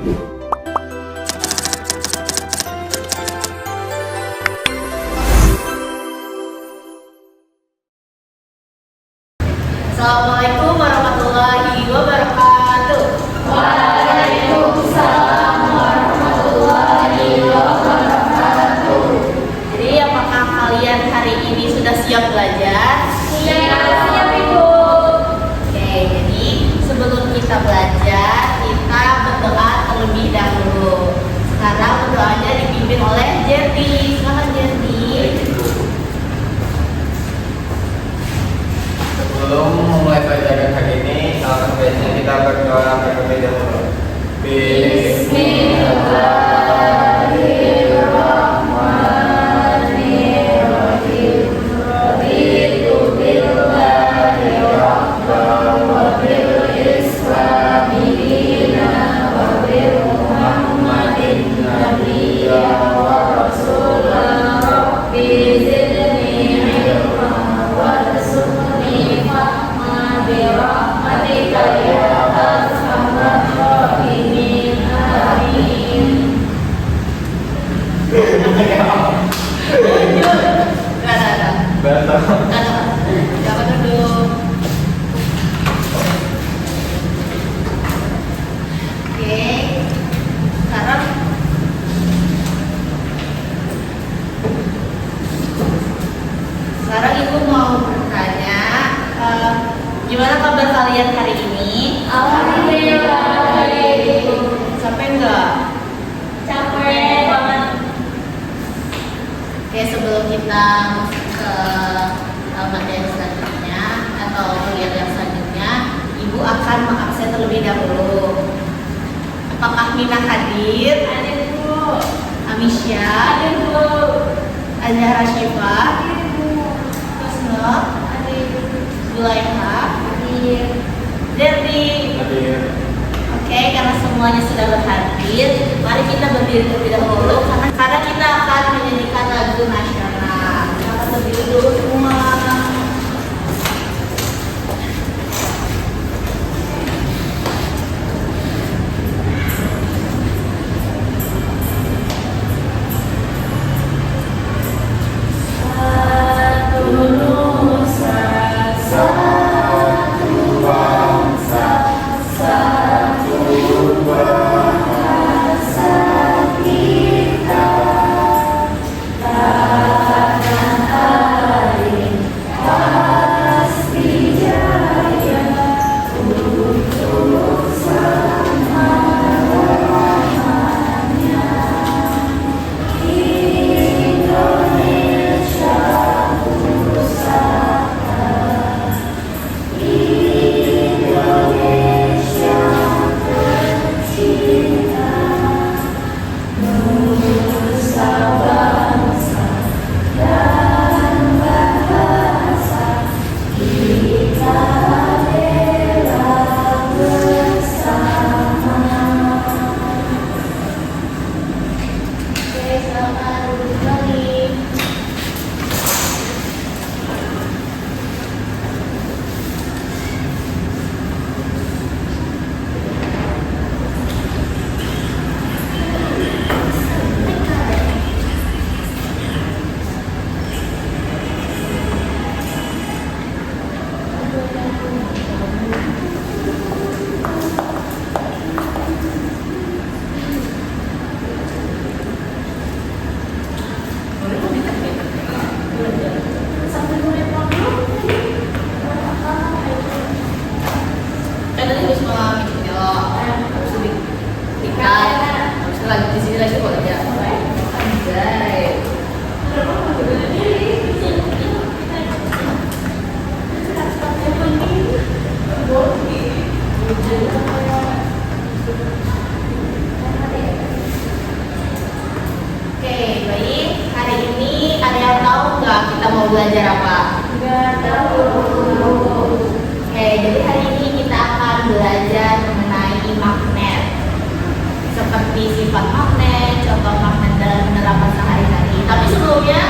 Assalamualaikum warahmatullahi wabarakatuh. Waalaikumsalam warahmatullahi wabarakatuh. Jadi apakah kalian hari ini sudah siap belajar? Siap, Ibu. Oke, jadi sebelum kita belajar, kita berdoa terlebih dahulu. Sekarang berdoanya dipimpin oleh Jerdy. Selamat Jerdy. Sebelum memulai pelajaran hari ini, alangkah baiknya kita berdoa terlebih dahulu. Bismillahirrahmanirrahim. Raditu billahi rabban wa bil islami dinan wa bi Muhammadin nabiyyan wa rasulan. Rabbi zidni ilman warzuqni fahma bi rahmatika ya arhamar rahimin. Amin. Jangan duduk. Oke, sekarang Ibu mau bertanya, gimana kabar kalian hari ini? Alhamdulillah baik. Capek nggak? Capek banget. Oke, sebelum kita ke materi selanjutnya atau kuliah yang selanjutnya, Ibu akan mengabsen terlebih dahulu. Apakah Mina hadir? Hadir, Bu. Amisya, Hadir, Bu. Azhara Syifa, Hadir, Bu. Kusno, Hadir. Zulaiha, Hadir. Jerdy. Hadir. Oke, karena semuanya sudah berhadir, mari kita berdiri terlebih dahulu karena kita akan menyanyikan lagu nasional. Kita berdiri dulu semua. Satu nusa, satu bangsa, satu bahasa kita. Tanah air pasti jaya untuk selama-lamanya. Indonesia pusaka, Indonesia tercinta, nusa bangsa dan bahasa kita bela bersama. Oke, selamat duduk kembali. Kan tadi habis mau video, habis itu ikan, habis itu lagi di sini lagi boleh ya. Anjay. Oke, baik. Hari ini ada yang tahu nggak kita mau belajar apa? Nggak tahu. Oke, jadi hari ini kita akan belajar mengenai magnet. Seperti sifat magnet, contoh magnet dalam penerapan sehari-hari. Tapi sebelumnya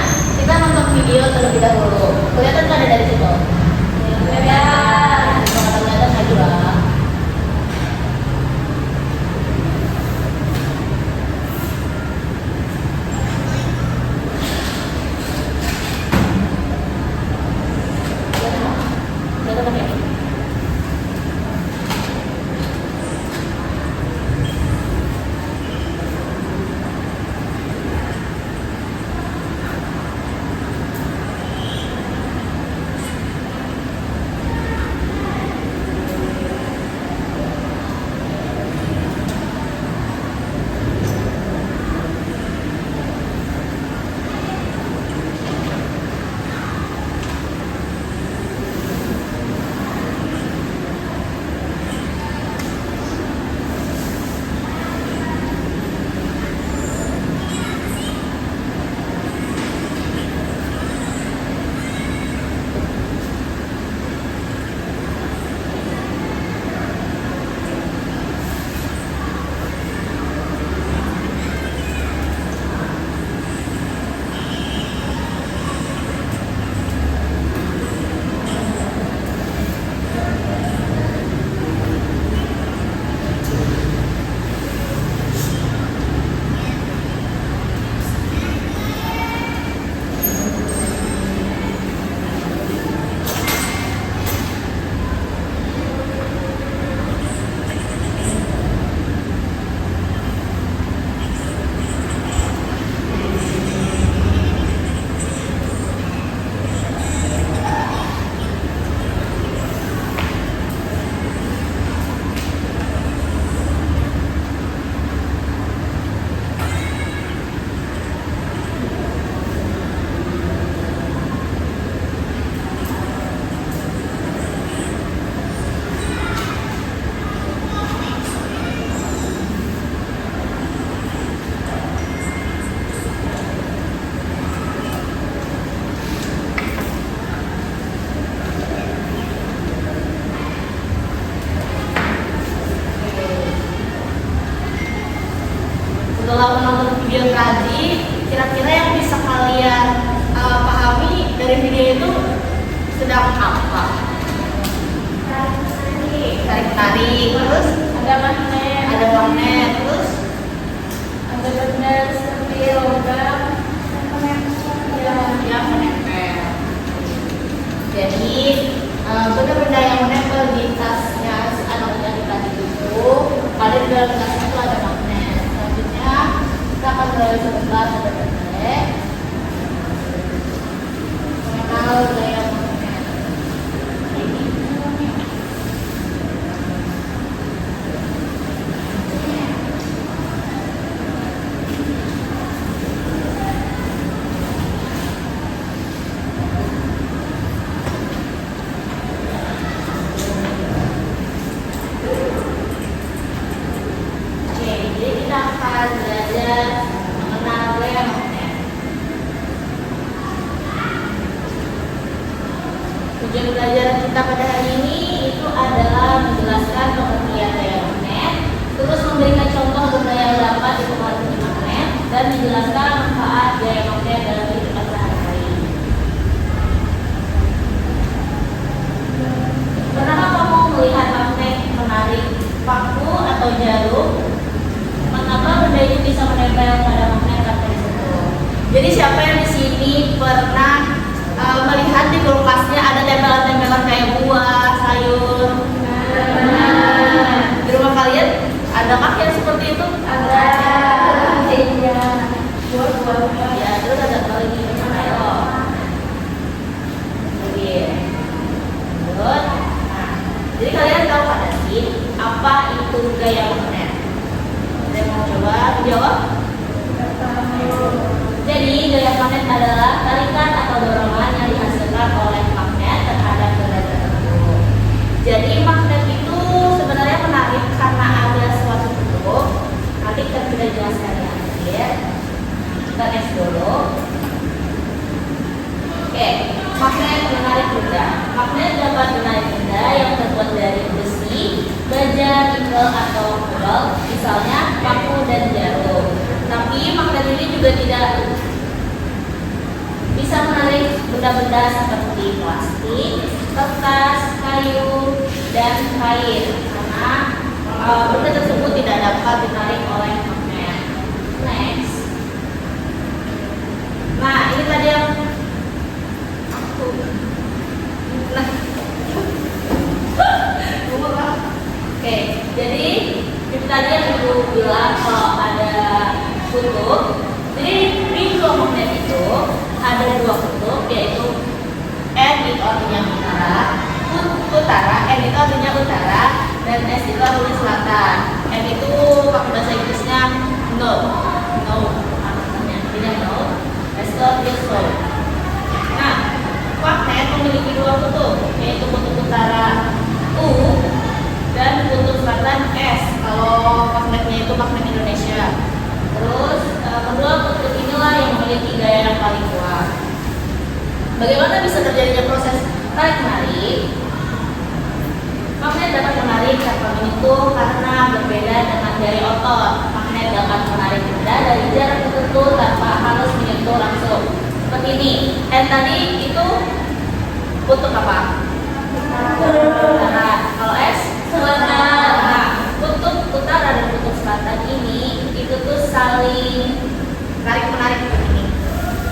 kita nonton video terlebih dahulu. Kelihatan nggak ada dari situ? Kelihatan. Kalau kelihatan saya juga. video tadi, kira-kira yang bisa kalian pahami dari video itu sedang apa? Tarik-tarik, terus ada magnet, terus ada benda seperti logam yang menempel. Jadi benda-benda yang menempel di tasnya si anak yang tadi itu, pada di dalam tasnya itu ada magnet. Selanjutnya kita akan mulai sebentar sebentar. Mengenal gaya magnet. Oke, jadi kita akan belajar mengenal gaya magnet. Tujuan belajar kita pada hari ini itu adalah menjelaskan pengertian gaya magnet, terus memberikan contoh benda yang dapat dipengaruhi magnet, dan menjelaskan manfaat gaya magnet dalam kehidupan sehari-hari. Pernahkah kamu melihat magnet menarik paku atau jarum? Mengapa benda itu bisa menempel pada magnet tanpa disentuh? Jadi siapa yang di sini pernah melihat di kulkasnya ada tempelan-tempelan kayak buah, sayur? Di rumah kalian adakah yang seperti itu? ada iya buah-buah Ya, terus ada apa lagi? Ayo. Oke. Terus, nah, jadi kalian tahu pada sih apa itu gaya magnet? Ada yang mau coba menjawab? Jadi gaya magnet adalah tarikan atau dorongan yang dihasilkan oleh magnet terhadap benda tertentu. Jadi magnet itu sebenarnya menarik karena ada suatu bentuk. Nanti kita sudah jelaskan di akhir. Kita next dulu. Oke, magnet menarik benda. Magnet dapat menarik benda yang terbuat dari besi, baja, nikel atau kobalt, misalnya paku dan jarum. Tapi magnet ini juga tidak bisa menarik benda-benda seperti plastik, kertas, kayu, dan kain karena benda tersebut tidak dapat ditarik oleh magnet. Next. Nah, ini tadi yang nah. Oke, jadi itu tadi yang ibu bilang kalau ada kutub. Jadi di dua magnet itu ada dua kutub, yaitu N itu artinya utara, N itu artinya utara, dan S itu artinya selatan. N itu pakai bahasa Inggrisnya north, artinya tidak north, S itu artinya south. Nah, magnet memiliki dua kutub, yaitu kutub utara U dan kutub selatan S. Kalau magnetnya itu magnet Indonesia. Terus kedua kutub inilah yang memiliki gaya yang paling kuat. Bagaimana bisa terjadinya proses tarik menarik? Magnet dapat menarik tanpa menyentuh karena berbeda dengan dari otot. Magnet dapat menarik benda dari jarak tertentu tanpa harus menyentuh langsung. Seperti ini. Dan tadi itu kutub apa? Utara. Kalau S selatan. Nah, kutub utara dan kutub selatan ini itu tuh saling tarik menarik seperti ini.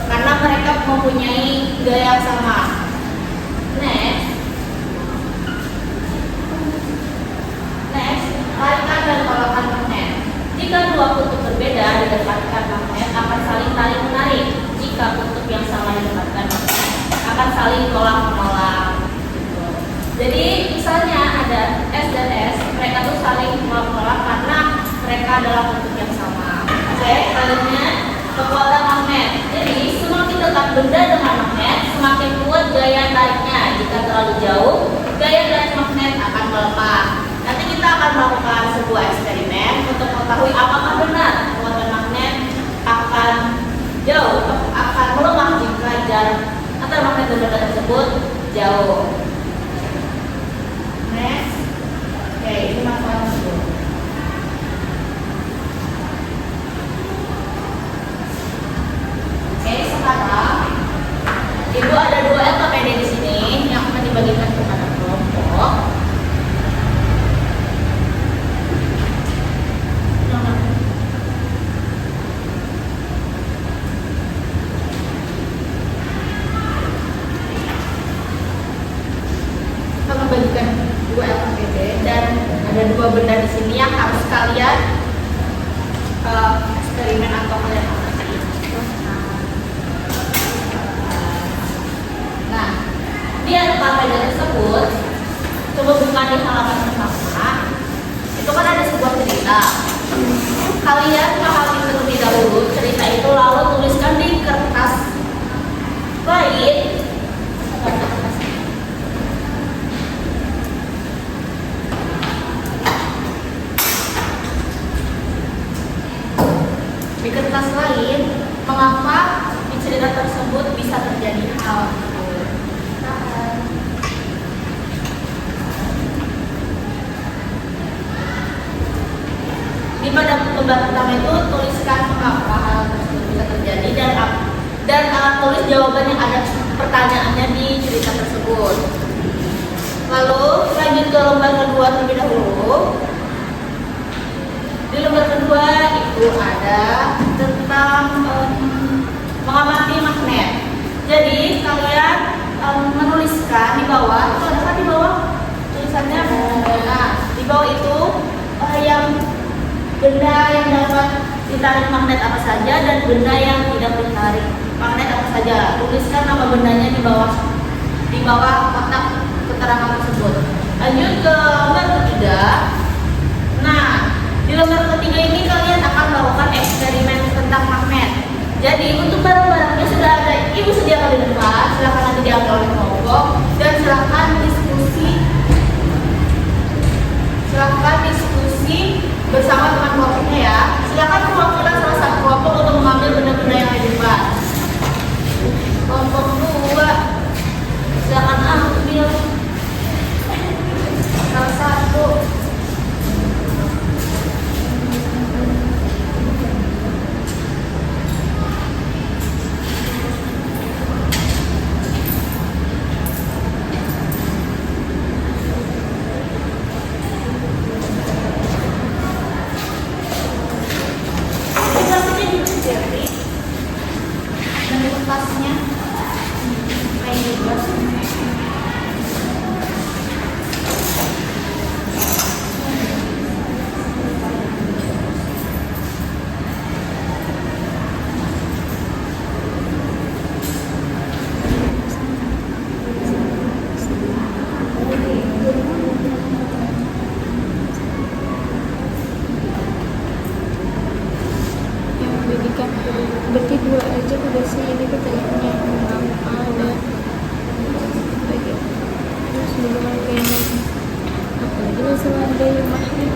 Karena mereka mempunyai gaya yang sama. Next, tarikan dan tolakan magnet. Jika dua kutub berbeda didekatkan magnet akan saling tarik menarik. Jika kutub yang sama didekatkan magnet akan saling tolak menolak. Jadi misalnya ada S dan S, mereka tuh saling tolak menolak karena mereka adalah kutub yang sama. Oke, selanjutnya kekuatan magnet. Jadi semakin dekat benda dengan magnet, semakin kuat gaya tariknya. Jika terlalu jauh, gaya tarik magnet akan melepas. Nanti kita akan melakukan sebuah eksperimen untuk mengetahui apakah benar kekuatan magnet akan jauh, akan melemah jika jarak antar magnet dan benda tersebut jauh. Next, oke, ini masalah dulu. eksperimen atau kalian apa sih? Nah, di Alphabet tersebut, coba buka di halaman pertama. Itu kan ada sebuah cerita. Kalian pahami terlebih dahulu cerita itu, lalu tuliskan di kertas lain. Di kertas lain, mengapa di cerita tersebut bisa terjadi hal tersebut? Di pada lembar pertama itu tuliskan mengapa hal tersebut bisa terjadi dan tulis jawaban yang ada pertanyaannya di cerita tersebut. Lalu lanjut ke lembar kedua terlebih dahulu. Di lembar kedua itu ada tentang mengamati magnet. Jadi kalian menuliskan di bawah, itu ada kan di bawah tulisannya. Nah, di bawah itu yang benda yang dapat ditarik magnet apa saja dan benda yang tidak ditarik magnet apa saja. Tuliskan nama bendanya di bawah kotak keterangan tersebut. Lanjut ke lembar ketiga. Nah, di lembar ketiga ini kalian akan melakukan eksperimen tentang magnet. Jadi untuk barang-barangnya sudah ada ibu sediakan di depan. Silakan nanti diambil oleh kelompok dan silakan diskusi bersama teman kelompoknya ya. Silakan perwakilan salah satu kelompok untuk mengambil benda-benda yang ada di depan. Kelompok 2, silakan ambil salah satu. Berarti dua aja udah sih, ini pertanyaannya ada terus bagaimana kayaknya apalagi masalah daya magnet.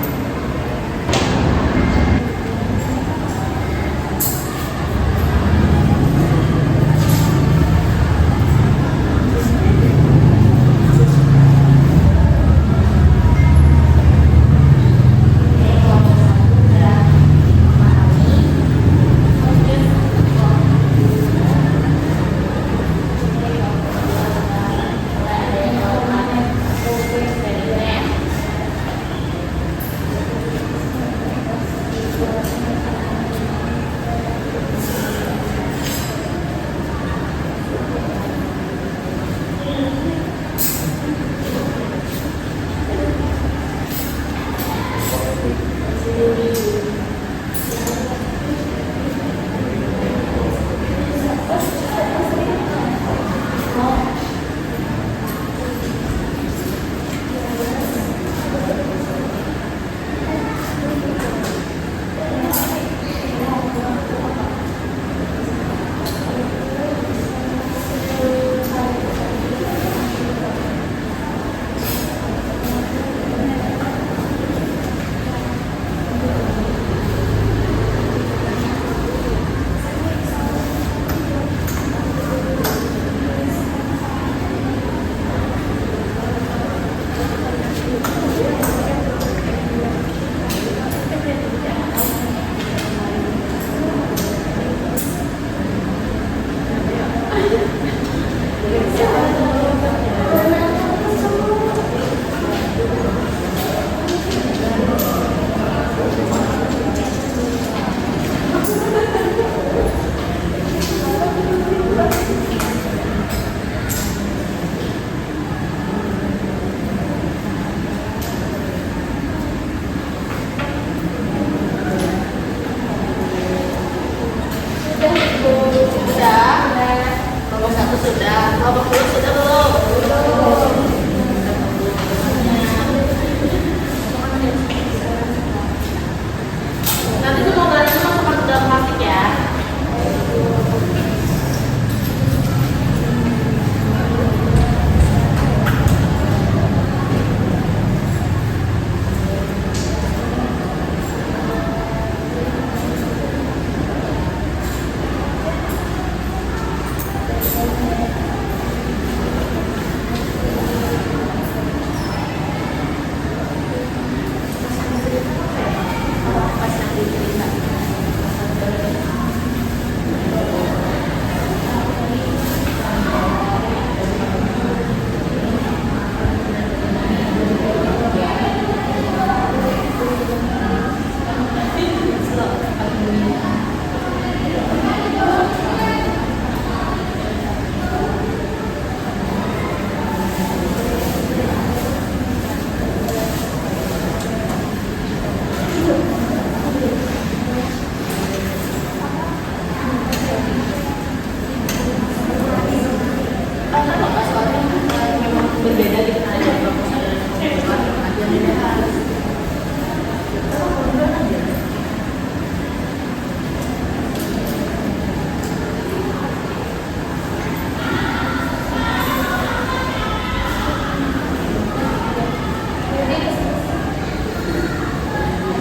Kemudian aja.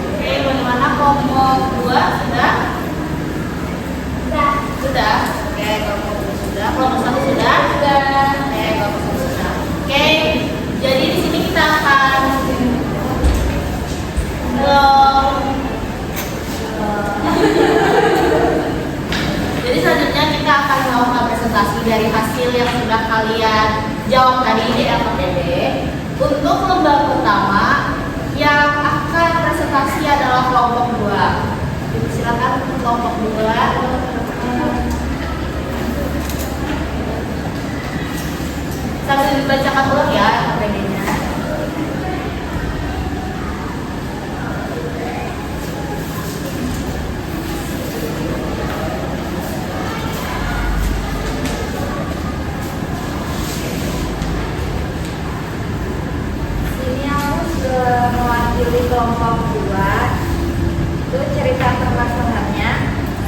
Oke, bagaimana kelompok 2 sudah? Sudah. Oke, kelompok 2 sudah. Kelompok 1 sudah? Oke, kelompok 1 sudah. Oke, jadi di sini kita akan jadi selanjutnya kita akan melakukan presentasi dari hasil yang sudah kalian jawab tadi di LKPD. Untuk lembar pertama yang akan presentasi adalah kelompok 2. Silakan kelompok 2. Sambil dibacakan ulang ya LKPD-nya. Ini aku sudah mewakili kelompok 2. Itu cerita permasalahannya.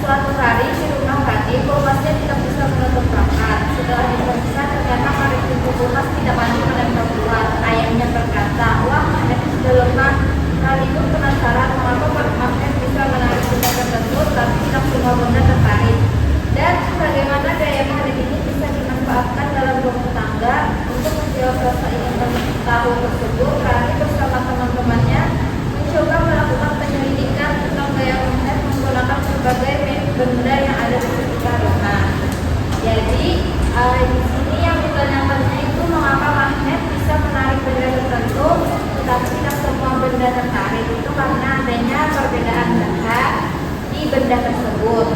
Suatu hari si rumah tadi kulkasnya tidak bisa menutup rapat. Setelah diperiksa ternyata karet pintu kulkas tidak mampu menempel keluar. Ayahnya berkata, wah magnet sudah lemah. Hal itu penasaran mengapa magnet bisa menarik benda tertentu tapi tidak semua benda tertarik. Dan bagaimana daya magnet ini bisa dimanfaatkan dalam rumah tangga. Untuk menjawab rasa ingin tahu tersebut, Rani bersama teman-temannya mencoba melakukan penyelidikan tentang daya magnet menggunakan berbagai benda yang ada di sekitar rumah. Jadi di sini yang ditanyakannya itu mengapa magnet bisa menarik benda tertentu, tetapi tidak semua benda tertarik. Itu karena adanya perbedaan data di benda tersebut.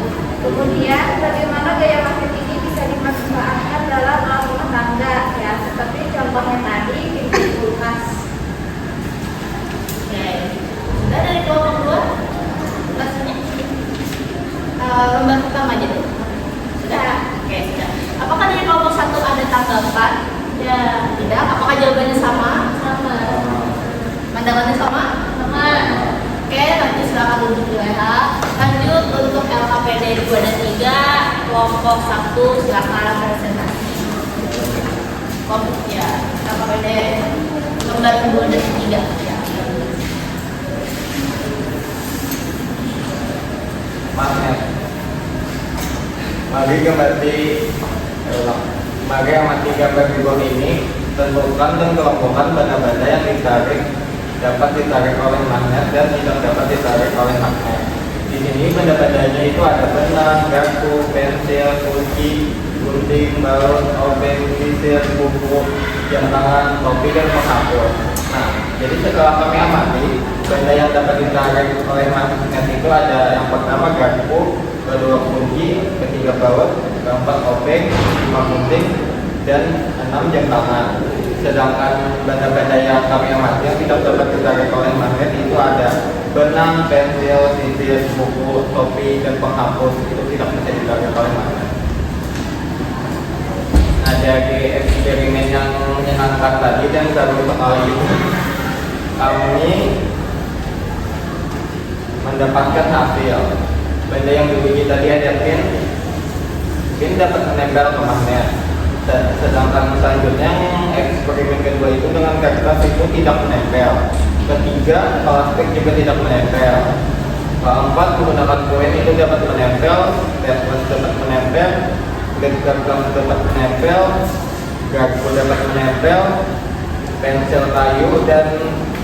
Kemudian bagaimana gaya magnet ini bisa dimanfaatkan dalam alat rumah tangga, ya seperti contohnya tadi pintu kulkas. Oke, sudah dari kelompok 2 rasanya lembar pertama aja dulu. Sudah. Oke, sudah. Apakah dari kelompok 1 ada tanggapan? Ya, tidak. Apakah jawabannya sama? Sama. Pandangannya sama? Sama. Oke, nanti silakan duduk di WH. Lanjut untuk LKPD 2 dan 3, kelompok 1 silakan presentasi. Kelompok ya, LKPD lembar 2 dan 3 ya. Magnet. Mari amati gambar di bawah ini. Tentukan dan kelompokkan benda-benda yang dapat ditarik oleh magnet dan tidak dapat ditarik oleh magnet. Di sini benda-bendanya itu ada benang, garpu, pensil, kunci, gunting, baut, obeng, sisir, buku, jam tangan, topi, dan penghapus. Nah, jadi setelah kami amati, benda yang dapat ditarik oleh magnet itu ada yang pertama garpu, kedua kunci, ketiga baut, keempat obeng, 5 gunting, dan 6 jam tangan. Sedangkan benda-benda yang kami amati yang tidak dapat ditarik oleh magnet itu ada benang, pensil, sisir, buku, topi, dan penghapus. Itu tidak bisa ditarik oleh magnet. Nah, dari eksperimen yang menyenangkan tadi dan baru sekali kami mendapatkan hasil. Benda yang dulu kita lihat ya pin dapat menempel ke magnet. Sedangkan selanjutnya eksperimen kedua itu dengan kertas itu tidak menempel. Ketiga, plastik juga tidak menempel. Keempat, menggunakan koin itu dapat menempel, staples dapat menempel, glitter dapat menempel, garpu dapat menempel, pensil kayu dan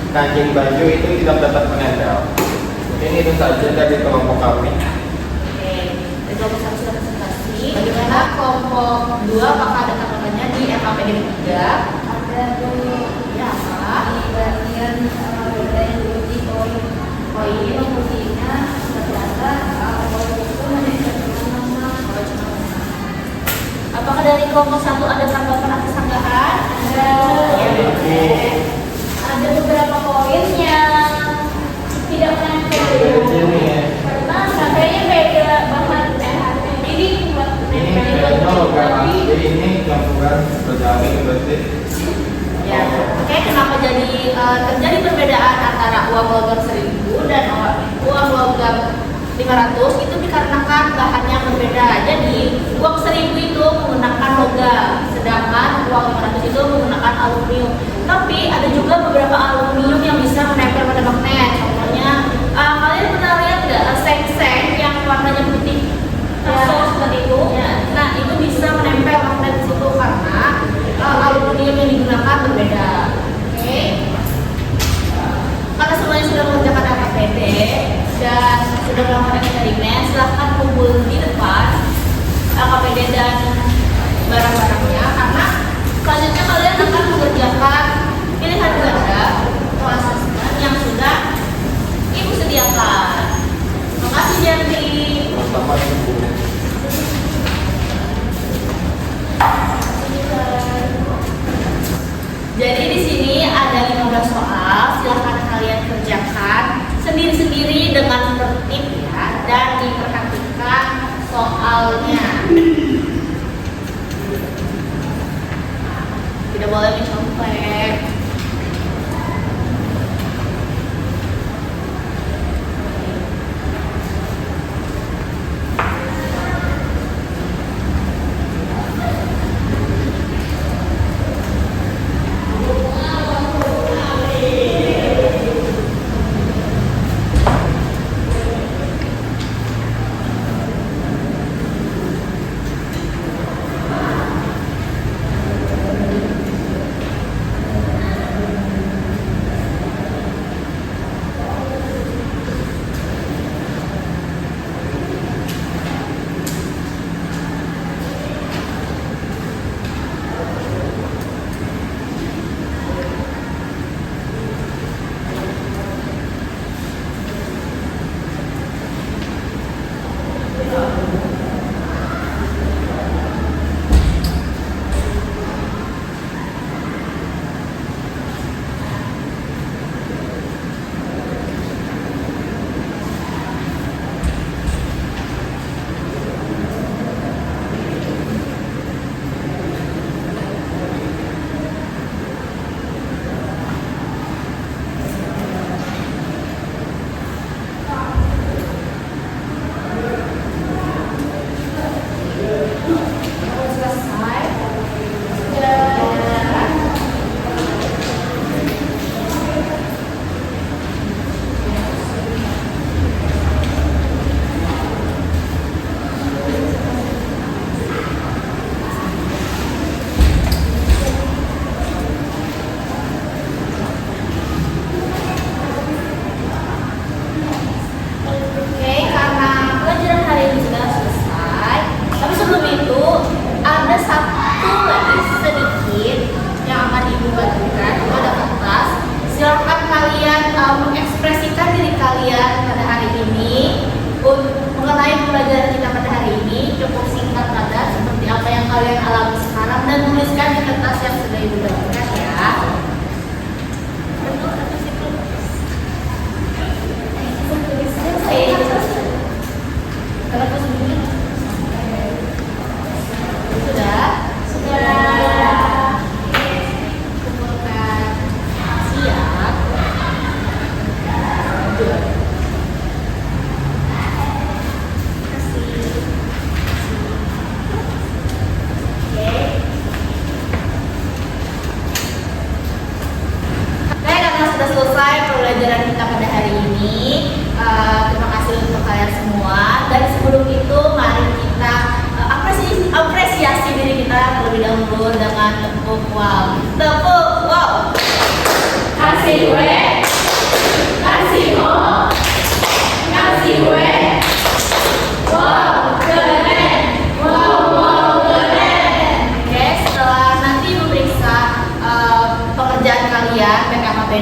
kancing baju itu tidak dapat menempel. Mungkin itu saja dari kelompok kami. Oke, dari kelompok 1 sudah presentasi. Bagaimana kelompok 2 apakah ada tanggapannya di LKPD 3? Ada tuh Ya, apa? di bagian benda yang diuji koin. Koin. Ujinya ternyata koin itu hanya cuma Apakah dari kelompok 1 ada tanggapan atas sanggahan? ada. Ya, ada beberapa koin yang tidak menempel. Karena kayaknya beda banget. Ini buat Ini gabungan berjalan berarti. ya, oke, kenapa jadi terjadi perbedaan antara uang logam 1000 1.500 itu dikarenakan bahannya berbeda. Jadi uang 1.000 itu menggunakan logam, sedangkan uang 500 itu menggunakan aluminium. Tapi ada juga beberapa aluminium yang bisa menempel pada magnet. Contohnya, kalian pernah lihat nggak seng-seng yang warnanya putih? Seperti itu. Nah, itu bisa menempel magnet di situ karena aluminium yang digunakan berbeda. Oke. Karena semuanya sudah mengerjakan LKPD dan sudah melakukan eksperimen, silahkan kumpul di depan LKPD dan barang-barangnya, karena selanjutnya kalian akan mengerjakan pilihan ganda atau asesmen yang sudah ibu sediakan. Terima kasih Janti. Jadi di sini ada 15 soal, silahkan kalian kerjakan sendiri-sendiri dengan tertib ya, dan diperhatikan soalnya. Tidak boleh mencontek.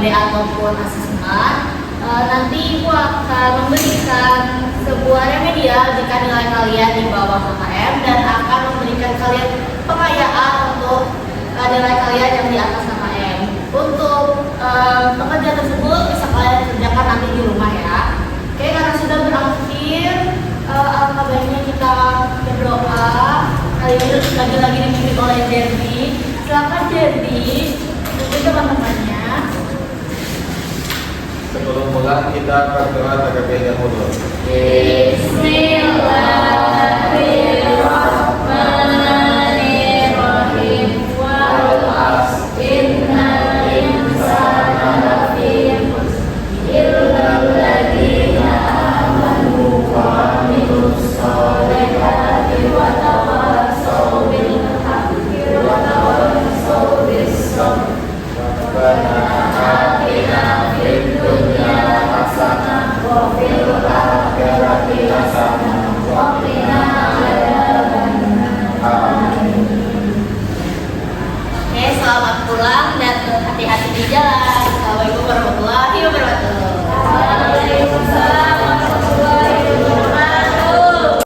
Ataupun asesmen, nanti Ibu akan memberikan sebuah remedial jika nilai kalian di bawah KKM dan akan memberikan kalian pengayaan untuk nilai kalian yang di atas KKM. Untuk pekerjaan tersebut bisa kalian kerjakan nanti di rumah ya. Oke, karena sudah berakhir, alangkah baiknya kita berdoa. Kali ini lagi-lagi dipimpin oleh Derby. Silakan Derby, untuk teman-temannya. Sebelum pulang kita berdoa terlebih dahulu. Bismillahirrahmanirrahim. Wal 'ashr innal insana lafi khusr illal ladzina amanu wa 'amilus sholihati wa tawassaw bil haqqi wa tawassaw bis sabr. Rabbana atina fid dunya hasanah wa fil akhirati hasanah wa qina adzabannar. Amin. Oke, selamat pulang dan hati-hati di jalan. Assalamualaikum warahmatullahi wabarakatuh. Waalaikumsalam.